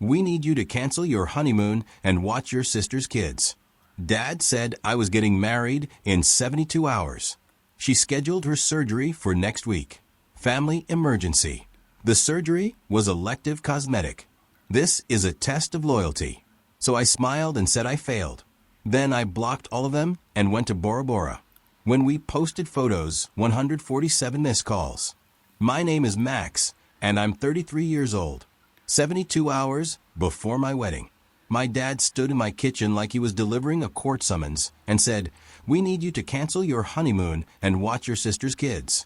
We need you to cancel your honeymoon and watch your sister's kids. Dad said I was getting married in 72 hours. She scheduled her surgery for next week. Family emergency. The surgery was elective cosmetic. This is a test of loyalty. So I smiled and said I failed. Then I blocked all of them and went to Bora. When we posted photos, 147 missed calls. My name is Max, and I'm 33 years old. 72 hours before my wedding. My dad stood in my kitchen like he was delivering a court summons and said, "We need you to cancel your honeymoon and watch your sister's kids."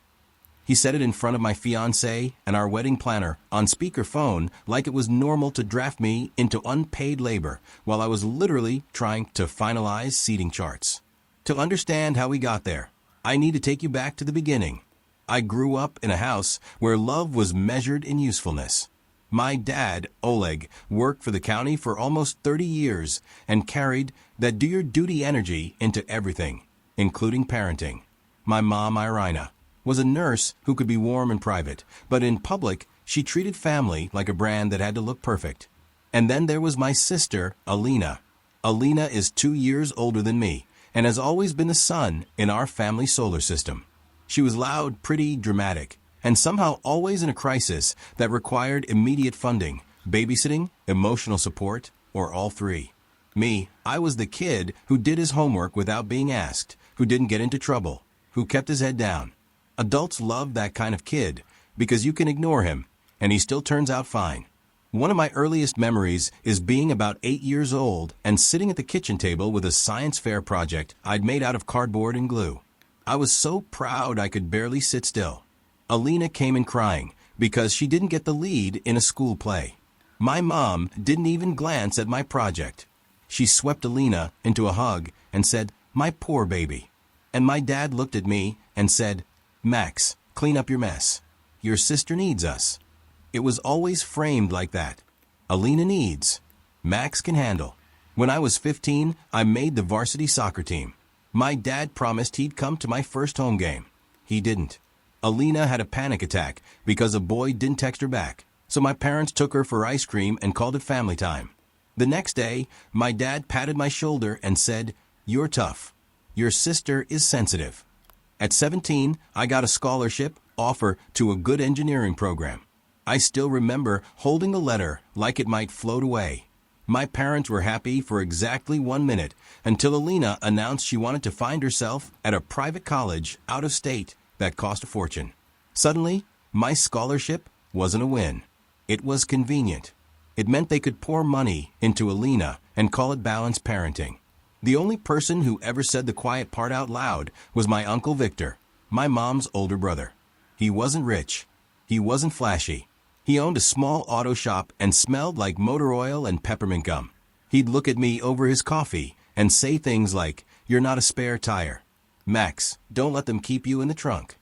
He said it in front of my fiancée and our wedding planner on speakerphone like it was normal to draft me into unpaid labor while I was literally trying to finalize seating charts. To understand how we got there, I need to take you back to the beginning. I grew up in a house where love was measured in usefulness. My dad, Oleg, worked for the county for almost 30 years and carried that do-your-duty energy into everything, including parenting. My mom, Irina, was a nurse who could be warm in private, but in public, she treated family like a brand that had to look perfect. And then there was my sister, Alina. Alina is 2 years older than me and has always been the sun in our family solar system. She was loud, pretty, dramatic, and somehow always in a crisis that required immediate funding, babysitting, emotional support, or all three. Me, I was the kid who did his homework without being asked, who didn't get into trouble, who kept his head down. Adults love that kind of kid because you can ignore him, and he still turns out fine. One of my earliest memories is being about 8 years old and sitting at the kitchen table with a science fair project I'd made out of cardboard and glue. I was so proud I could barely sit still. Alina came in crying because she didn't get the lead in a school play. My mom didn't even glance at my project. She swept Alina into a hug and said, "My poor baby." And my dad looked at me and said, "Max, clean up your mess. Your sister needs us." It was always framed like that. Alina needs. Max can handle. When I was 15, I made the varsity soccer team. My dad promised he'd come to my first home game. He didn't. Alina had a panic attack because a boy didn't text her back, so my parents took her for ice cream and called it family time. The next day, my dad patted my shoulder and said, "You're tough. Your sister is sensitive." At 17, I got a scholarship offer to a good engineering program. I still remember holding the letter like it might float away. My parents were happy for exactly 1 minute until Alina announced she wanted to find herself at a private college out of state that cost a fortune. Suddenly, my scholarship wasn't a win. It was convenient. It meant they could pour money into Alina and call it balanced parenting. The only person who ever said the quiet part out loud was my Uncle Victor, my mom's older brother. He wasn't rich. He wasn't flashy. He owned a small auto shop and smelled like motor oil and peppermint gum. He'd look at me over his coffee and say things like, "You're not a spare tire. Max, don't let them keep you in the trunk."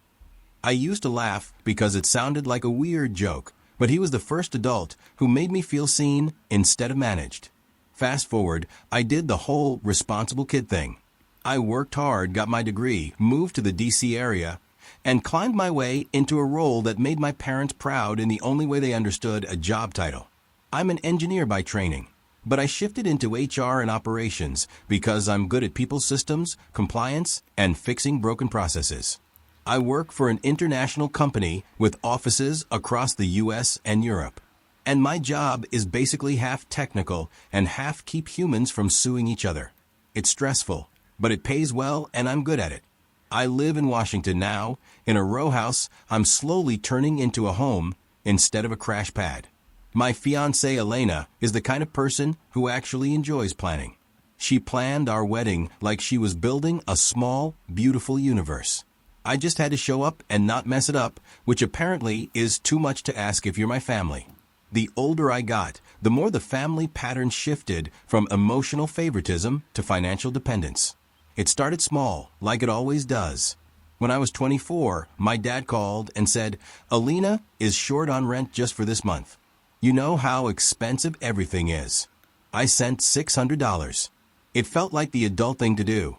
I used to laugh because it sounded like a weird joke, but he was the first adult who made me feel seen instead of managed. Fast forward, I did the whole responsible kid thing. I worked hard, got my degree, moved to the DC area, and climbed my way into a role that made my parents proud in the only way they understood a job title. I'm an engineer by training, but I shifted into HR and operations because I'm good at people systems, compliance, and fixing broken processes. I work for an international company with offices across the US and Europe. And my job is basically half technical and half keep humans from suing each other. It's stressful, but it pays well and I'm good at it. I live in Washington now, in a row house I'm slowly turning into a home instead of a crash pad. My fiancée Elena is the kind of person who actually enjoys planning. She planned our wedding like she was building a small, beautiful universe. I just had to show up and not mess it up, which apparently is too much to ask if you're my family. The older I got, the more the family pattern shifted from emotional favoritism to financial dependence. It started small, like it always does. When I was 24, my dad called and said, "Alina is short on rent just for this month. You know how expensive everything is." I sent $600. It felt like the adult thing to do.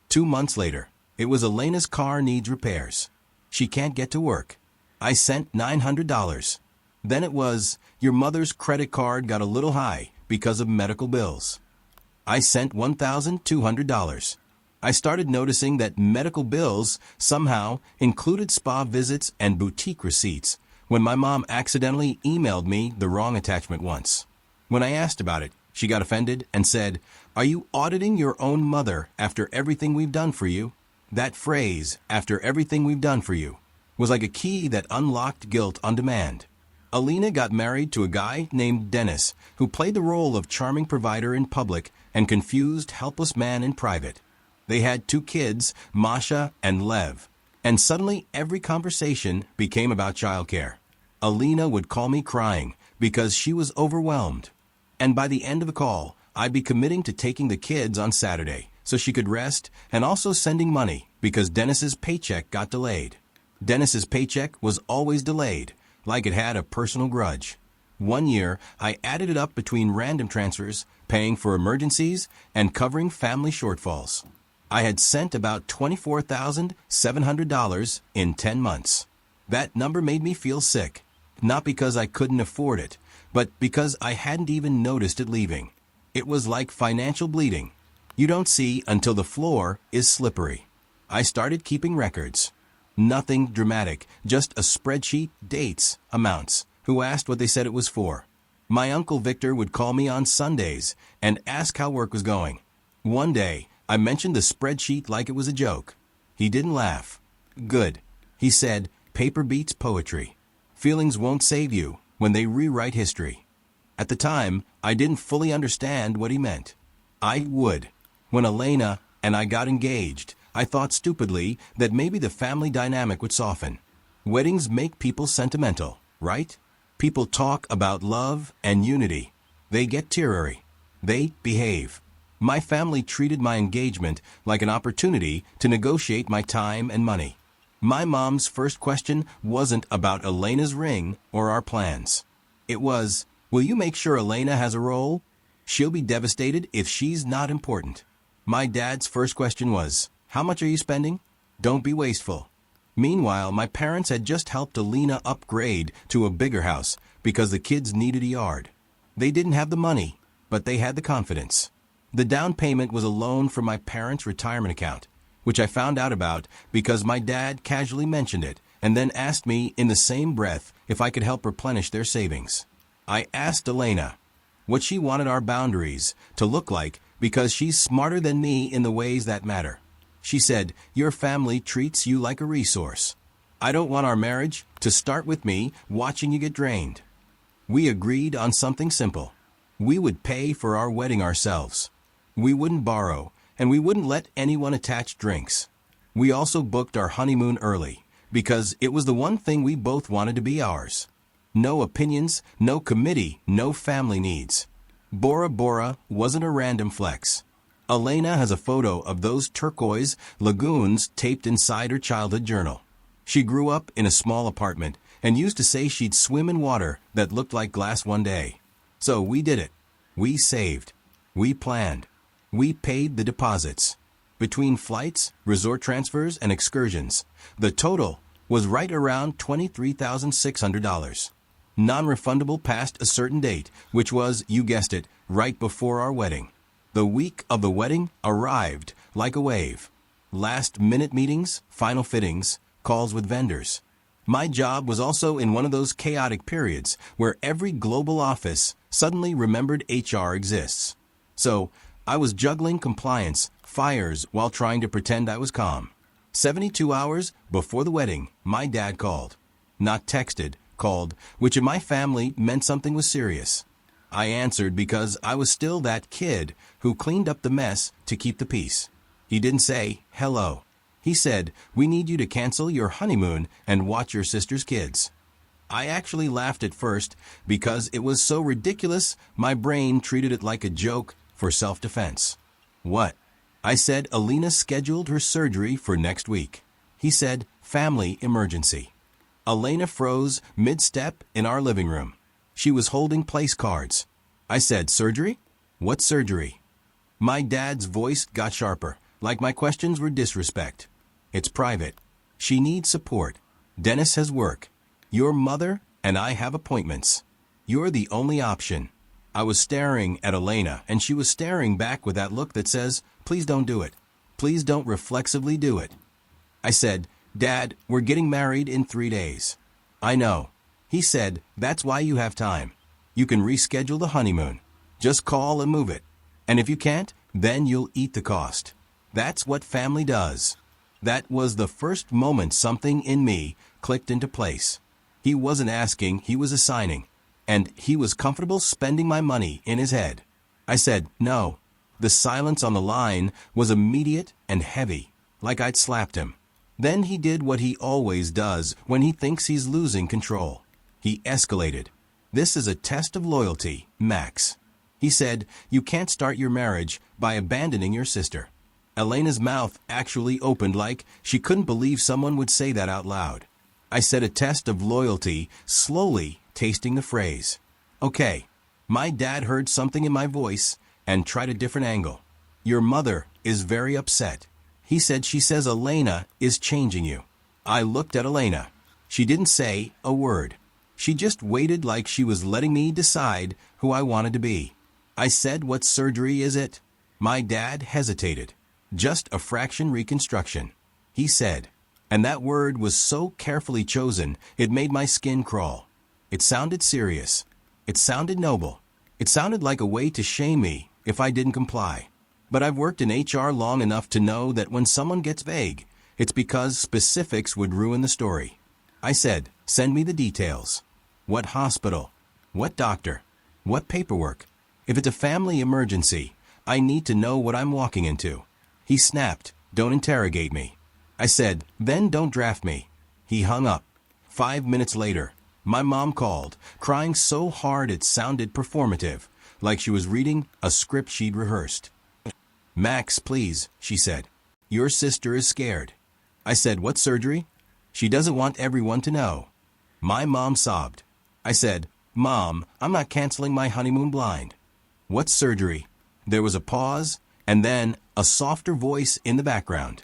2 months later, it was Elena's car needs repairs. She can't get to work. I sent $900. Then it was, your mother's credit card got a little high because of medical bills. I sent $1,200. I started noticing that medical bills somehow included spa visits and boutique receipts when my mom accidentally emailed me the wrong attachment once. When I asked about it, she got offended and said, "Are you auditing your own mother after everything we've done for you?" That phrase, "after everything we've done for you," was like a key that unlocked guilt on demand. Alina got married to a guy named Dennis, who played the role of charming provider in public and confused helpless man in private. They had 2 kids, Masha and Lev, and suddenly every conversation became about childcare. Alina would call me crying because she was overwhelmed. And by the end of the call, I'd be committing to taking the kids on Saturday so she could rest, and also sending money because Dennis's paycheck got delayed. Dennis's paycheck was always delayed, like it had a personal grudge. One year, I added it up between random transfers, paying for emergencies, and covering family shortfalls. I had sent about $24,700 in 10 months. That number made me feel sick, not because I couldn't afford it, but because I hadn't even noticed it leaving. It was like financial bleeding. You don't see until the floor is slippery. I started keeping records. Nothing dramatic, just a spreadsheet, dates, amounts, who asked what they said it was for. My Uncle Victor would call me on Sundays and ask how work was going. One day, I mentioned the spreadsheet like it was a joke. He didn't laugh. "Good," he said, "paper beats poetry. Feelings won't save you when they rewrite history." At the time, I didn't fully understand what he meant. I would. When Elena and I got engaged, I thought stupidly that maybe the family dynamic would soften. Weddings make people sentimental, right? People talk about love and unity. They get teary. They behave. My family treated my engagement like an opportunity to negotiate my time and money. My mom's first question wasn't about Elena's ring or our plans. It was, "Will you make sure Elena has a role? She'll be devastated if she's not important." My dad's first question was, "How much are you spending? Don't be wasteful." Meanwhile, my parents had just helped Alina upgrade to a bigger house because the kids needed a yard. They didn't have the money, but they had the confidence. The down payment was a loan from my parents' retirement account, which I found out about because my dad casually mentioned it and then asked me in the same breath if I could help replenish their savings. I asked Elena what she wanted our boundaries to look like because she's smarter than me in the ways that matter. She said, "Your family treats you like a resource. I don't want our marriage to start with me watching you get drained." We agreed on something simple. We would pay for our wedding ourselves. We wouldn't borrow, and we wouldn't let anyone attach drinks. We also booked our honeymoon early because it was the one thing we both wanted to be ours. No opinions, no committee, no family needs. Bora Bora wasn't a random flex. Elena has a photo of those turquoise lagoons taped inside her childhood journal. She grew up in a small apartment and used to say she'd swim in water that looked like glass one day. So we did it. We saved. We planned. We paid the deposits. Between flights, resort transfers, and excursions, the total was right around $23,600. Non-refundable past a certain date, which was, you guessed it, right before our wedding. The week of the wedding arrived like a wave. Last-minute meetings, final fittings, calls with vendors. My job was also in one of those chaotic periods where every global office suddenly remembered HR exists. So, I was juggling compliance, fires, while trying to pretend I was calm. 72 hours before the wedding, my dad called. Not texted, called, which in my family meant something was serious. I answered because I was still that kid who cleaned up the mess to keep the peace. He didn't say, "Hello." He said, "We need you to cancel your honeymoon and watch your sister's kids." I actually laughed at first because it was so ridiculous my brain treated it like a joke for self-defense. "What?" I said Alina scheduled her surgery for next week. He said, "Family emergency." Elena froze mid-step in our living room. She was holding place cards. I said, "Surgery? What surgery?" My dad's voice got sharper, like my questions were disrespect. "It's private. She needs support. Dennis has work. Your mother and I have appointments. You're the only option." I was staring at Elena, and she was staring back with that look that says, "Please don't do it. Please don't reflexively do it." I said, "Dad, we're getting married in 3 days." "I know." He said, "That's why you have time. You can reschedule the honeymoon. Just call and move it. And if you can't, then you'll eat the cost. That's what family does." That was the first moment something in me clicked into place. He wasn't asking, he was assigning. And he was comfortable spending my money in his head. I said, "No." The silence on the line was immediate and heavy, like I'd slapped him. Then he did what he always does when he thinks he's losing control. He escalated. "This is a test of loyalty, Max." He said, "You can't start your marriage by abandoning your sister." Elena's mouth actually opened like she couldn't believe someone would say that out loud. I said, "A test of loyalty," slowly tasting the phrase. "Okay." My dad heard something in my voice and tried a different angle. "Your mother is very upset." He said, "She says Elena is changing you." I looked at Elena. She didn't say a word. She just waited like she was letting me decide who I wanted to be. I said, "What surgery is it?" My dad hesitated. "Just a fraction reconstruction." He said, and that word was so carefully chosen, it made my skin crawl. It sounded serious. It sounded noble. It sounded like a way to shame me if I didn't comply. But I've worked in HR long enough to know that when someone gets vague, it's because specifics would ruin the story. I said, "Send me the details. What hospital? What doctor? What paperwork? If it's a family emergency, I need to know what I'm walking into." He snapped, "Don't interrogate me." I said, "Then don't draft me." He hung up. 5 minutes later, my mom called, crying so hard it sounded performative, like she was reading a script she'd rehearsed. "Max, please," she said. "Your sister is scared." I said, "What surgery?" "She doesn't want everyone to know." My mom sobbed. I said, "Mom, I'm not canceling my honeymoon blind." "What surgery?" There was a pause, and then a softer voice in the background.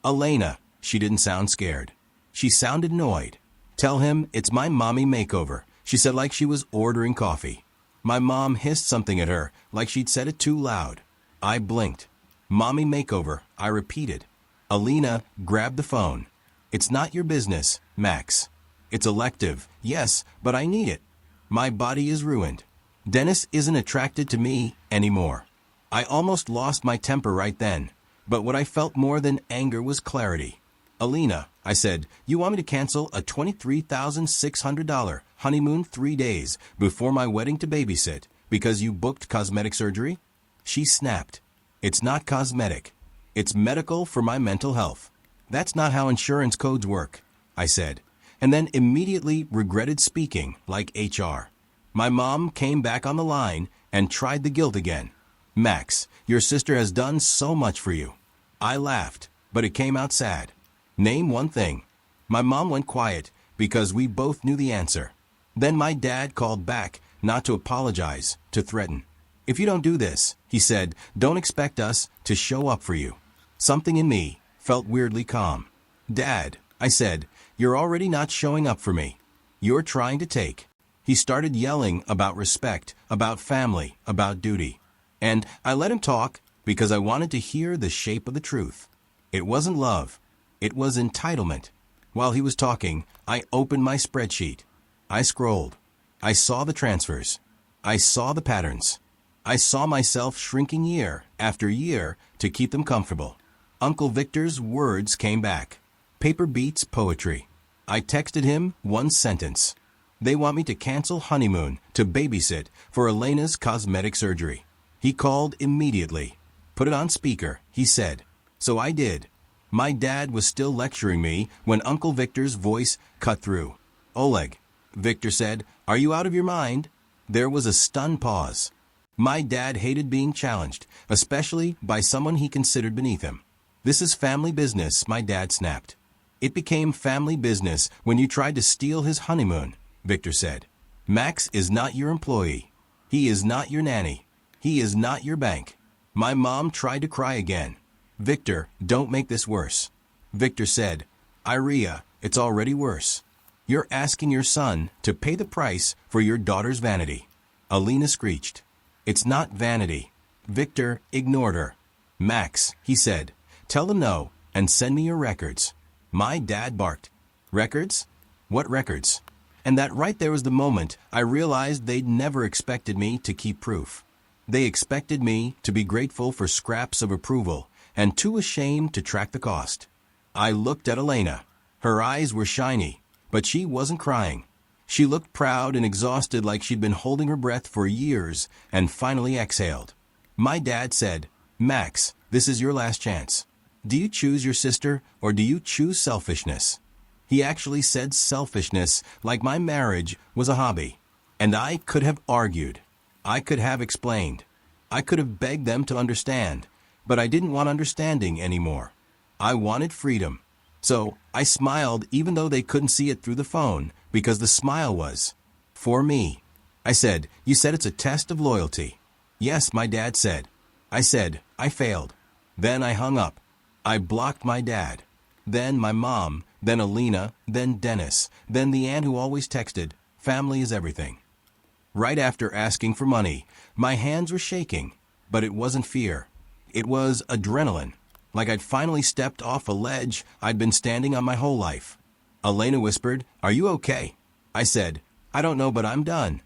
"Elena." She didn't sound scared. She sounded annoyed. "Tell him it's my mommy makeover," she said like she was ordering coffee. My mom hissed something at her, like she'd said it too loud. I blinked. "Mommy makeover," I repeated. Elena grabbed the phone. "It's not your business, Max." "It's elective, yes, but I need it. My body is ruined. Dennis isn't attracted to me anymore." I almost lost my temper right then, but what I felt more than anger was clarity. "Elena," I said, "you want me to cancel a $23,600 honeymoon 3 days before my wedding to babysit because you booked cosmetic surgery?" She snapped. "It's not cosmetic. It's medical for my mental health." "That's not how insurance codes work," I said, and then immediately regretted speaking like HR. My mom came back on the line and tried the guilt again. "Max, your sister has done so much for you." I laughed, but it came out sad. "Name one thing." My mom went quiet because we both knew the answer. Then my dad called back, not to apologize, to threaten. "If you don't do this," he said, "don't expect us to show up for you." Something in me felt weirdly calm. "Dad," I said, "you're already not showing up for me. You're trying to take." He started yelling about respect, about family, about duty. And I let him talk because I wanted to hear the shape of the truth. It wasn't love. It was entitlement. While he was talking, I opened my spreadsheet. I scrolled. I saw the transfers. I saw the patterns. I saw myself shrinking year after year to keep them comfortable. Uncle Victor's words came back. Paper beats poetry. I texted him one sentence. "They want me to cancel honeymoon to babysit for Elena's cosmetic surgery." He called immediately. "Put it on speaker," he said. So I did. My dad was still lecturing me when Uncle Victor's voice cut through. "Oleg," Victor said, "are you out of your mind?" There was a stunned pause. My dad hated being challenged, especially by someone he considered beneath him. "This is family business," my dad snapped. "It became family business when you tried to steal his honeymoon," Victor said. "Max is not your employee. He is not your nanny. He is not your bank." My mom tried to cry again. "Victor, don't make this worse." Victor said, "Iria, it's already worse." You're asking your son to pay the price for your daughter's vanity. Alina screeched. It's not vanity. Victor ignored her. Max, he said, tell them no and send me your records. My dad barked. Records? What records? And that right there was the moment I realized they'd never expected me to keep proof. They expected me to be grateful for scraps of approval and too ashamed to track the cost. I looked at Elena. Her eyes were shiny, but she wasn't crying. She looked proud and exhausted like she'd been holding her breath for years and finally exhaled. My dad said, Max, this is your last chance. Do you choose your sister or do you choose selfishness? He actually said selfishness like my marriage was a hobby. And I could have argued. I could have explained. I could have begged them to understand, but I didn't want understanding anymore. I wanted freedom. So I smiled even though they couldn't see it through the phone because the smile was for me. I said, you said it's a test of loyalty. Yes, my dad said. I said, I failed. Then I hung up. I blocked my dad. Then my mom, then Alina, then Dennis, then the aunt who always texted, family is everything. Right after asking for money, my hands were shaking, but it wasn't fear. It was adrenaline, like I'd finally stepped off a ledge I'd been standing on my whole life. Elena whispered, are you okay? I said, I don't know, but I'm done.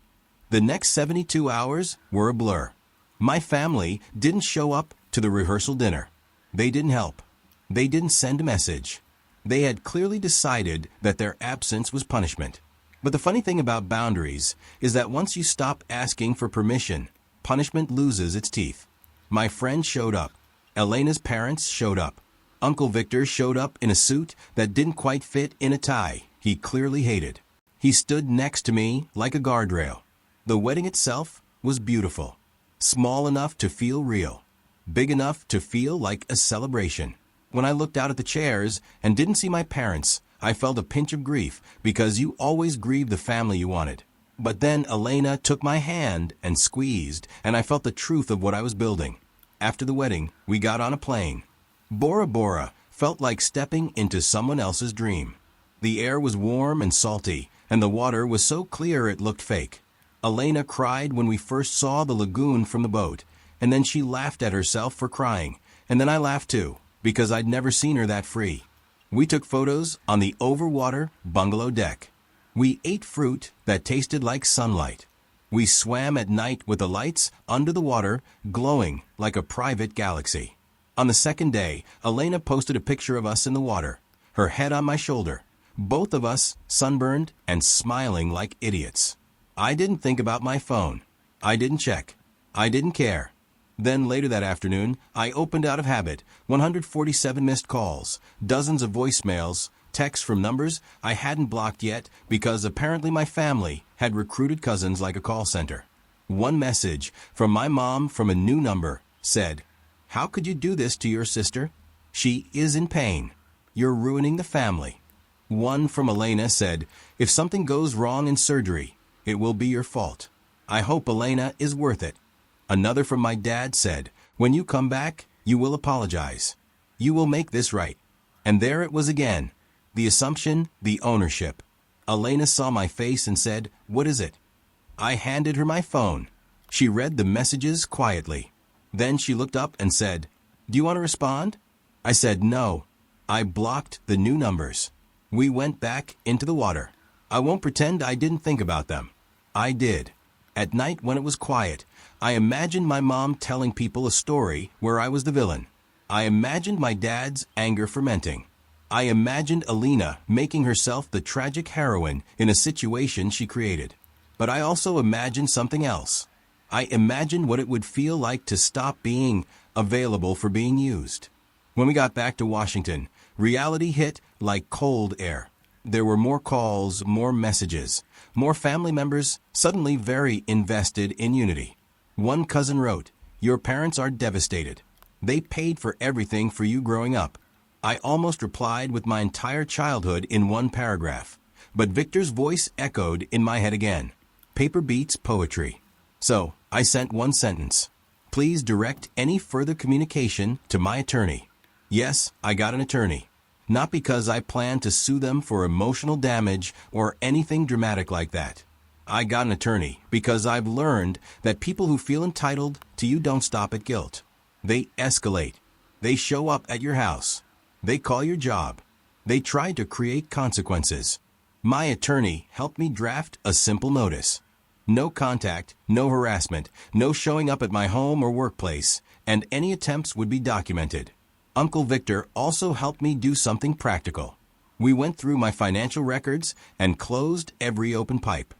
The next 72 hours were a blur. My family didn't show up to the rehearsal dinner. They didn't help. They didn't send a message. They had clearly decided that their absence was punishment. But the funny thing about boundaries is that once you stop asking for permission, punishment loses its teeth. My friend showed up. Elena's parents showed up. Uncle Victor showed up in a suit that didn't quite fit in a tie he clearly hated. He stood next to me like a guardrail. The wedding itself was beautiful. Small enough to feel real. Big enough to feel like a celebration. When I looked out at the chairs and didn't see my parents, I felt a pinch of grief because you always grieve the family you wanted. But then Elena took my hand and squeezed, and I felt the truth of what I was building. After the wedding, we got on a plane. Bora felt like stepping into someone else's dream. The air was warm and salty, and the water was so clear it looked fake. Elena cried when we first saw the lagoon from the boat, and then she laughed at herself for crying, and then I laughed too, because I'd never seen her that free. We took photos on the overwater bungalow deck. We ate fruit that tasted like sunlight. We swam at night with the lights under the water glowing like a private galaxy. On the second day, Elena posted a picture of us in the water, her head on my shoulder, both of us sunburned and smiling like idiots. I didn't think about my phone. I didn't check. I didn't care. Then later that afternoon, I opened out of habit 147 missed calls, dozens of voicemails, texts from numbers I hadn't blocked yet because apparently my family had recruited cousins like a call center. One message from my mom from a new number said, how could you do this to your sister? She is in pain. You're ruining the family. One from Elena said, if something goes wrong in surgery, it will be your fault. I hope Elena is worth it. Another from my dad said, when you come back, you will apologize. You will make this right. And there it was again. The assumption, the ownership. Elena saw my face and said, what is it? I handed her my phone. She read the messages quietly. Then she looked up and said, do you want to respond? I said no. I blocked the new numbers. We went back into the water. I won't pretend I didn't think about them. I did. At night when it was quiet, I imagined my mom telling people a story where I was the villain. I imagined my dad's anger fermenting. I imagined Alina making herself the tragic heroine in a situation she created. But I also imagined something else. I imagined what it would feel like to stop being available for being used. When we got back to Washington, reality hit like cold air. There were more calls, more messages, more family members suddenly very invested in unity. One cousin wrote, your parents are devastated. They paid for everything for you growing up. I almost replied with my entire childhood in one paragraph, but Victor's voice echoed in my head again. Paper beats poetry. So I sent one sentence. Please direct any further communication to my attorney. Yes, I got an attorney. Not because I planned to sue them for emotional damage or anything dramatic like that. I got an attorney because I've learned that people who feel entitled to you don't stop at guilt. They escalate. They show up at your house. They call your job. They try to create consequences. My attorney helped me draft a simple notice. No contact, no harassment, no showing up at my home or workplace, and any attempts would be documented. Uncle Victor also helped me do something practical. We went through my financial records and closed every open pipe.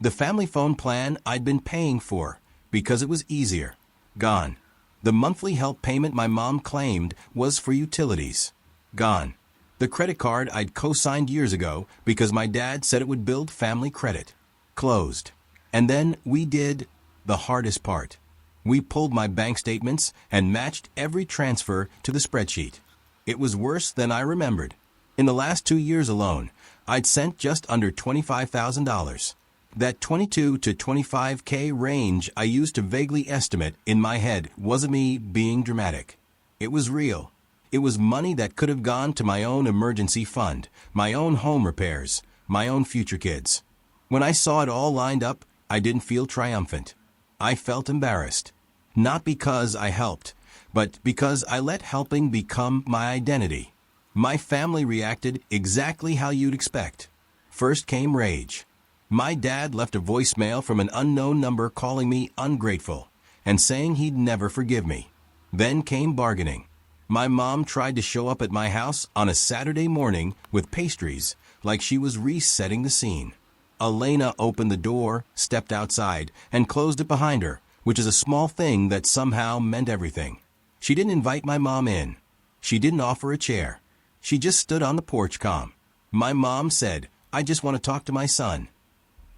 The family phone plan I'd been paying for, because it was easier, gone. The monthly help payment my mom claimed was for utilities, gone. The credit card I'd co-signed years ago because my dad said it would build family credit, closed. And then we did the hardest part. We pulled my bank statements and matched every transfer to the spreadsheet. It was worse than I remembered. In the last 2 years alone, I'd sent just under $25,000. That 22 to 25K range I used to vaguely estimate in my head wasn't me being dramatic. It was real. It was money that could have gone to my own emergency fund, my own home repairs, my own future kids. When I saw it all lined up, I didn't feel triumphant. I felt embarrassed. Not because I helped, but because I let helping become my identity. My family reacted exactly how you'd expect. First came rage. My dad left a voicemail from an unknown number calling me ungrateful and saying he'd never forgive me. Then came bargaining. My mom tried to show up at my house on a Saturday morning with pastries like she was resetting the scene. Elena opened the door, stepped outside, and closed it behind her, which is a small thing that somehow meant everything. She didn't invite my mom in. She didn't offer a chair. She just stood on the porch calm. My mom said, "I just want to talk to my son."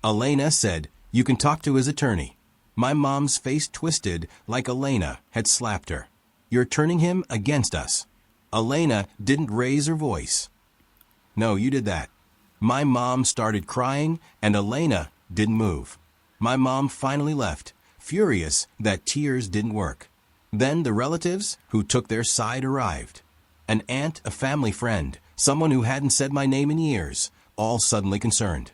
Elena said, "You can talk to his attorney." My mom's face twisted like Elena had slapped her. "You're turning him against us." Elena didn't raise her voice. "No, you did that." My mom started crying, and Elena didn't move. My mom finally left, furious that tears didn't work. Then the relatives who took their side arrived. An aunt, a family friend, someone who hadn't said my name in years, all suddenly concerned.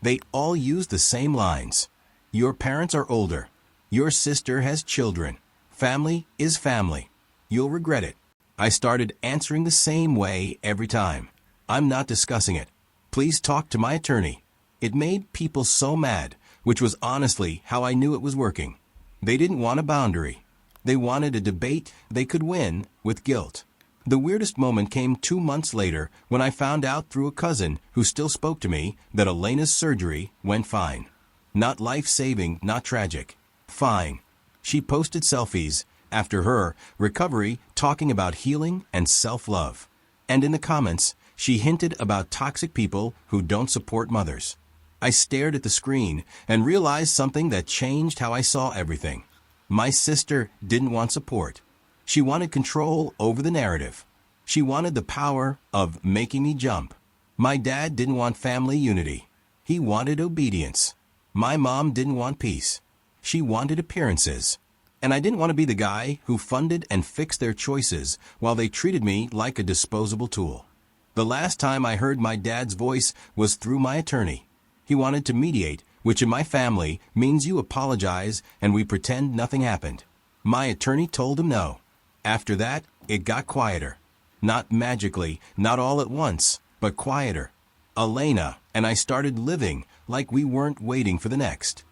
They all used the same lines. "Your parents are older. Your sister has children. Family is family. You'll regret it." I started answering the same way every time. "I'm not discussing it. Please talk to my attorney." It made people so mad, which was honestly how I knew it was working. They didn't want a boundary. They wanted a debate they could win with guilt. The weirdest moment came 2 months later when I found out through a cousin who still spoke to me that Elena's surgery went fine. Not life-saving, not tragic. Fine. She posted selfies after her recovery talking about healing and self-love. And in the comments, she hinted about toxic people who don't support mothers. I stared at the screen and realized something that changed how I saw everything. My sister didn't want support. She wanted control over the narrative. She wanted the power of making me jump. My dad didn't want family unity. He wanted obedience. My mom didn't want peace. She wanted appearances. And I didn't want to be the guy who funded and fixed their choices while they treated me like a disposable tool. The last time I heard my dad's voice was through my attorney. He wanted to mediate, which in my family means you apologize and we pretend nothing happened. My attorney told him no. After that, it got quieter. Not magically, not all at once, but quieter. Elena and I started living like we weren't waiting for the next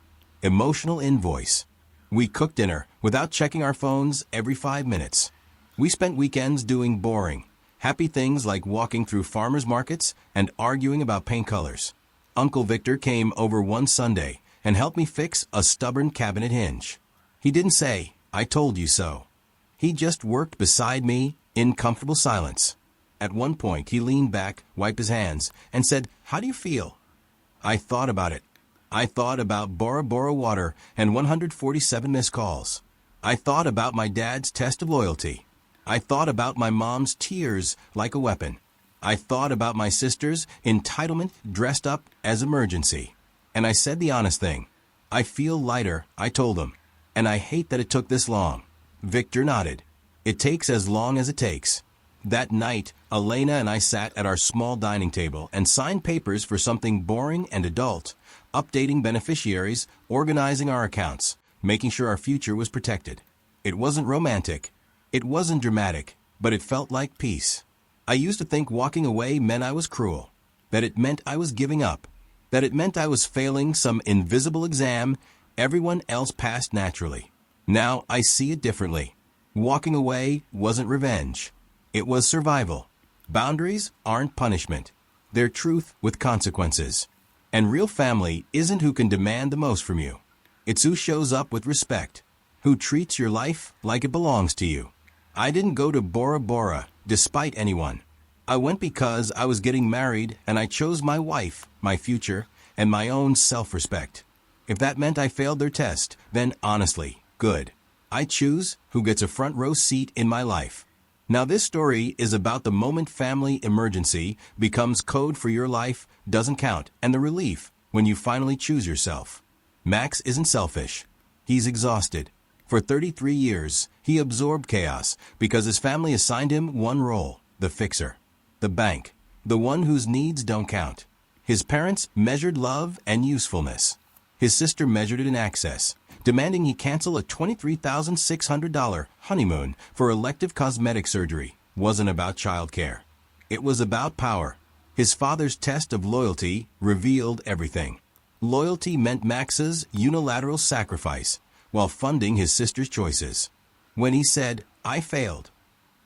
emotional invoice. We cooked dinner without checking our phones every 5 minutes. We spent weekends doing boring, happy things like walking through farmers markets and arguing about paint colors. Uncle Victor came over one Sunday and helped me fix a stubborn cabinet hinge. He didn't say, "I told you so." He just worked beside me in comfortable silence. At one point, he leaned back, wiped his hands, and said, "How do you feel?" I thought about it. I thought about Bora water and 147 missed calls. I thought about my dad's test of loyalty. I thought about my mom's tears like a weapon. I thought about my sister's entitlement dressed up as emergency. And I said the honest thing. "I feel lighter," I told him. "And I hate that it took this long." Victor nodded. "It takes as long as it takes." That night, Elena and I sat at our small dining table and signed papers for something boring and adult, updating beneficiaries, organizing our accounts, making sure our future was protected. It wasn't romantic. It wasn't dramatic, but it felt like peace. I used to think walking away meant I was cruel, that it meant I was giving up, that it meant I was failing some invisible exam everyone else passed naturally. Now I see it differently. Walking away wasn't revenge. It was survival. Boundaries aren't punishment. They're truth with consequences. And real family isn't who can demand the most from you. It's who shows up with respect, who treats your life like it belongs to you. I didn't go to Bora despite anyone. I went because I was getting married and I chose my wife, my future, and my own self-respect. If that meant I failed their test, then honestly, good. I choose who gets a front row seat in my life. Now this story is about the moment family emergency becomes code for your life doesn't count and the relief when you finally choose yourself. Max isn't selfish. He's exhausted. For 33 years, he absorbed chaos because his family assigned him one role, the fixer, the bank, the one whose needs don't count. His parents measured love and usefulness. His sister measured it in access, demanding he cancel a $23,600 honeymoon for elective cosmetic surgery. Wasn't about childcare. It was about power. His father's test of loyalty revealed everything. Loyalty meant Max's unilateral sacrifice while funding his sister's choices. When he said, "I failed,"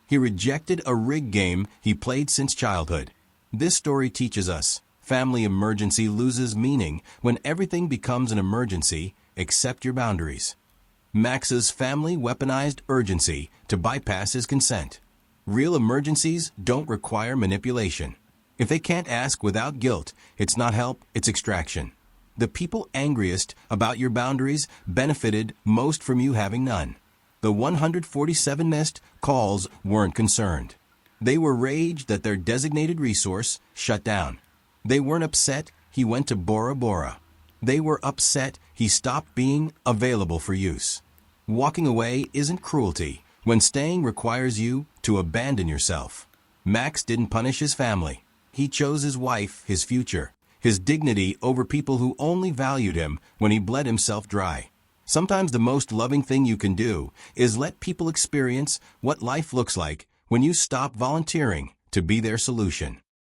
he rejected a rigged game he played since childhood. This story teaches us family emergency loses meaning when everything becomes an emergency except your boundaries. Max's family weaponized urgency to bypass his consent. Real emergencies don't require manipulation. If they can't ask without guilt, it's not help, it's extraction. The people angriest about your boundaries benefited most from you having none. The 147 missed calls weren't concerned. They were raged that their designated resource shut down. They weren't upset he went to Bora. They were upset he stopped being available for use. Walking away isn't cruelty when staying requires you to abandon yourself. Max didn't punish his family. He chose his wife, his future, his dignity over people who only valued him when he bled himself dry. Sometimes the most loving thing you can do is let people experience what life looks like when you stop volunteering to be their solution.